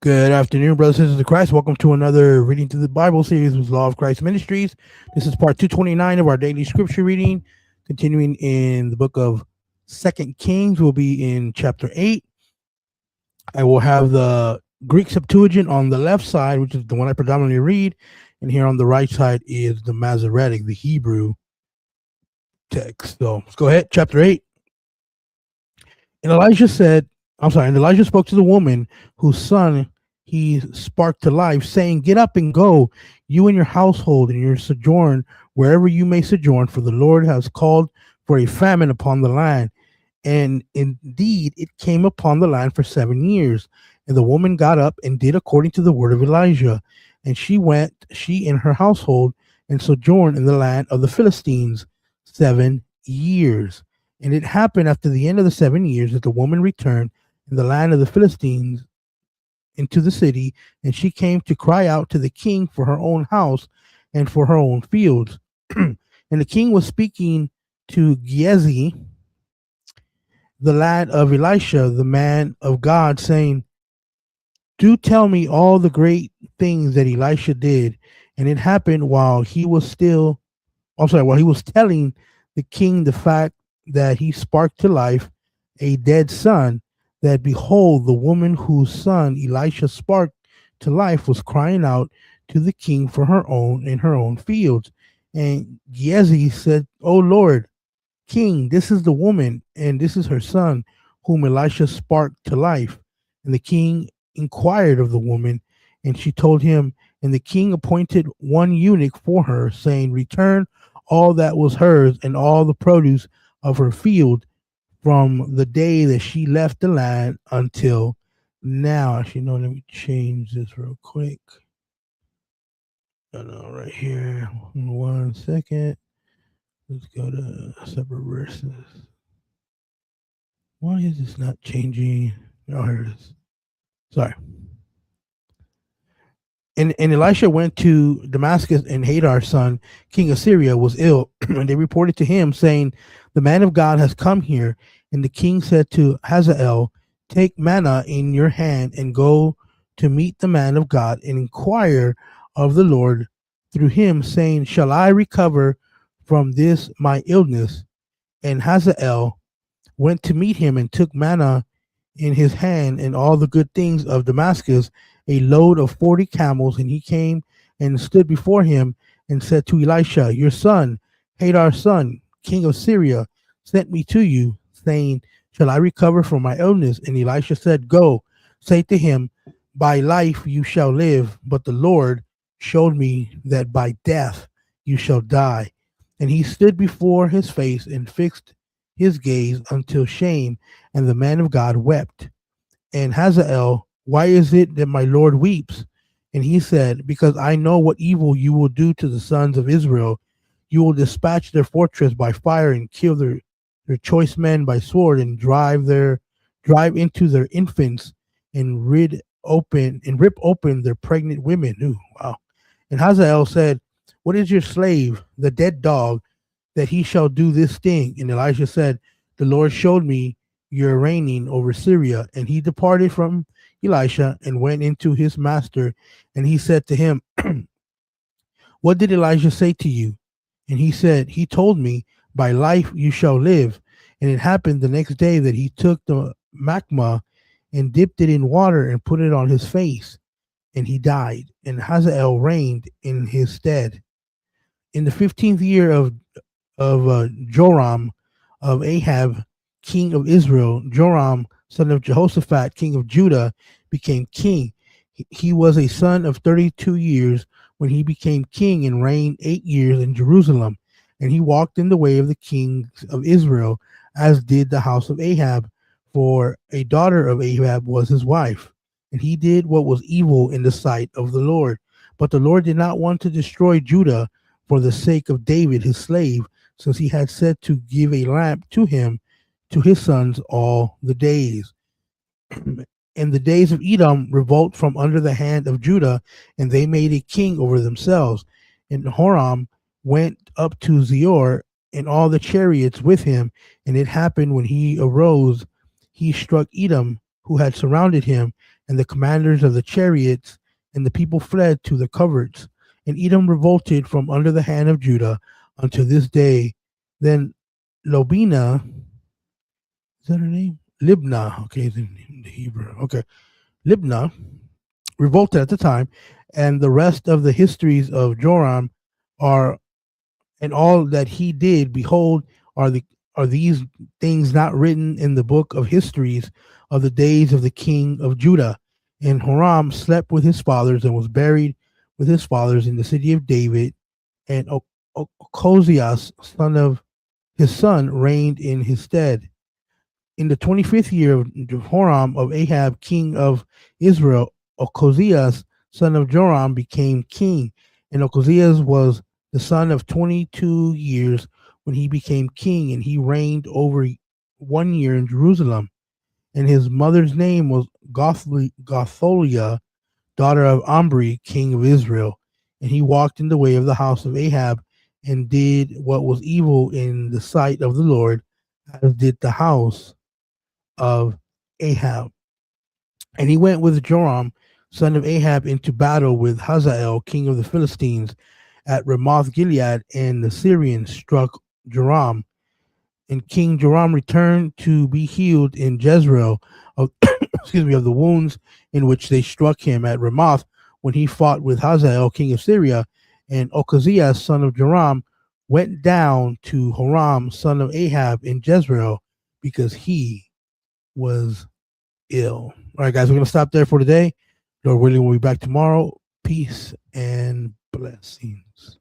Good afternoon, brothers and sisters of Christ. Welcome to another reading through the Bible series with Law of Christ Ministries. This is part 229 of our daily scripture reading. Continuing in the book of Second Kings, we'll be in chapter 8. I will have the Greek Septuagint on the left side, which is the one I predominantly read, and here on the right side is the Masoretic, the Hebrew text. So let's go ahead, chapter 8. And Elijah spoke to the woman whose son he sparked to life, saying, "Get up and go, you and your household, and your sojourn wherever you may sojourn, for the Lord has called for a famine upon the land." And indeed, it came upon the land for 7 years. And the woman got up and did according to the word of Elijah. And she and her household, and sojourned in the land of the Philistines 7 years. And it happened after the end of the 7 years that the woman returned in the land of the Philistines into the city, and she came to cry out to the king for her own house and for her own fields. And the king was speaking to Gehazi, the lad of Elisha, the man of God, saying, "Do tell me all the great things that Elisha did." And it happened while he was telling the king the fact that he sparked to life a dead son, that behold, the woman whose son Elisha sparked to life was crying out to the king for her own in her own fields. And Gehazi said, "O Lord, King, this is the woman, and this is her son, whom Elisha sparked to life." And the king inquired of the woman, and she told him, and the king appointed one eunuch for her, saying, "Return all that was hers and all the produce of her field from the day that she left the land until now." Actually, no, let me change this real quick. No, right here. 1 second. Let's go to separate verses. Why is this not changing? Oh, here it is. Sorry. And Elisha went to Damascus, and Hadar's son, king of Syria, was ill. And they reported to him, saying, "The man of God has come here." And the king said to Hazael, "Take manna in your hand and go to meet the man of God and inquire of the Lord through him, saying, Shall I recover from this my illness?" And Hazael went to meet him and took manna in his hand and all the good things of Damascus, a load of 40 camels. And he came and stood before him and said to Elisha, "Your son, Hadar's son, king of Syria, sent me to you, saying, Shall I recover from my illness?" And Elisha said, "Go, say to him, By life you shall live, but the Lord showed me that by death you shall die." And he stood before his face and fixed his gaze until shame, and the man of God wept. And Hazael, "Why is it that my Lord weeps?" And he said, "Because I know what evil you will do to the sons of Israel. You will dispatch their fortress by fire and kill their choice men by sword, and drive into their infants, and rip open their pregnant women." Ooh, wow. And Hazael said, "What is your slave, the dead dog, that he shall do this thing?" And Elisha said, "The Lord showed me you're reigning over Syria." And he departed from Elisha and went into his master. And he said to him, "What did Elijah say to you?" And he said, "He told me, By life you shall live." And it happened the next day that he took the makmah and dipped it in water and put it on his face, and he died. And Hazael reigned in his stead. In the 15th year of Joram of Ahab, king of Israel, Joram, son of Jehoshaphat, king of Judah, became king. He was a son of 32 years when he became king, and reigned 8 years in Jerusalem. And he walked in the way of the kings of Israel, as did the house of Ahab, for a daughter of Ahab was his wife. And he did what was evil in the sight of the Lord. But the Lord did not want to destroy Judah for the sake of David his slave, since he had said to give a lamp to him, to his sons all the days. And the days of Edom revolt from under the hand of Judah, and they made a king over themselves. And Horam went up to Zior, and all the chariots with him. And it happened when he arose, he struck Edom, who had surrounded him, and the commanders of the chariots, and the people fled to the coverts. And Edom revolted from under the hand of Judah unto this day. Then Lobina, is that her name? Libna, okay, in the Hebrew, okay. Libna revolted at the time, and the rest of the histories of Joram are, and all that he did, behold, are these things not written in the book of histories of the days of the king of Judah? And Joram slept with his fathers and was buried with his fathers in the city of David. And Ochozias, son of his son, reigned in his stead. In the 25th year of Jehoram of Ahab, king of Israel, Ochozias, son of Joram, became king. And Ochozias was the son of 22 years when he became king, and he reigned over 1 year in Jerusalem. And his mother's name was Gotholiah, daughter of Omri, king of Israel. And he walked in the way of the house of Ahab, and did what was evil in the sight of the Lord, as did the house of Ahab. And he went with Joram, son of Ahab, into battle with Hazael, king of the Philistines, at Ramoth Gilead, and the Syrians struck Joram. And King Joram returned to be healed in Jezreel of excuse me, of the wounds in which they struck him at Ramoth when he fought with Hazael, king of Syria. And Ochozias, son of Joram, went down to Horam, son of Ahab, in Jezreel, because he was ill. All right, guys, we're going to stop there for today. Lord willing, we'll be back tomorrow. Peace and blessings.